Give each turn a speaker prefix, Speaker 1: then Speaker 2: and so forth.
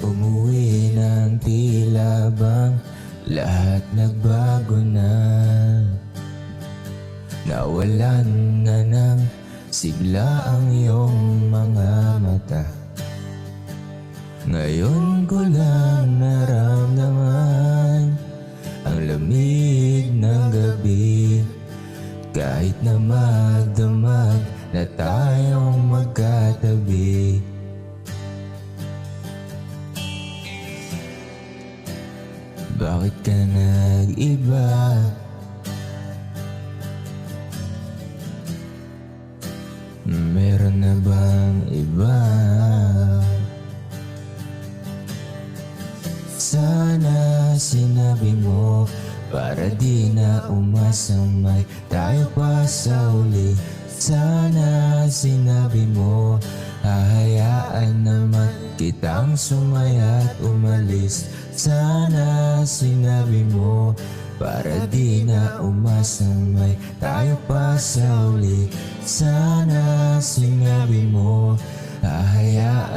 Speaker 1: Umuwi ng tila bang lahat nagbago na. Nawalan na ng sigla ang iyong mga mata. Ngayon ko lang naramdaman ang lamig ng gabi. Kahit na magdamag na tayong magkatabi. Bakit ka nag-iba? Meron na bang iba? Sana sinabi mo para di na umasamay tayo pa sa uli. Sana sinabi mo hahayaan naman kitang sumaya at umalis. Sana sinabi mo para di na umasamay tayo pa sa uli. Sana sinabi mo hahayaan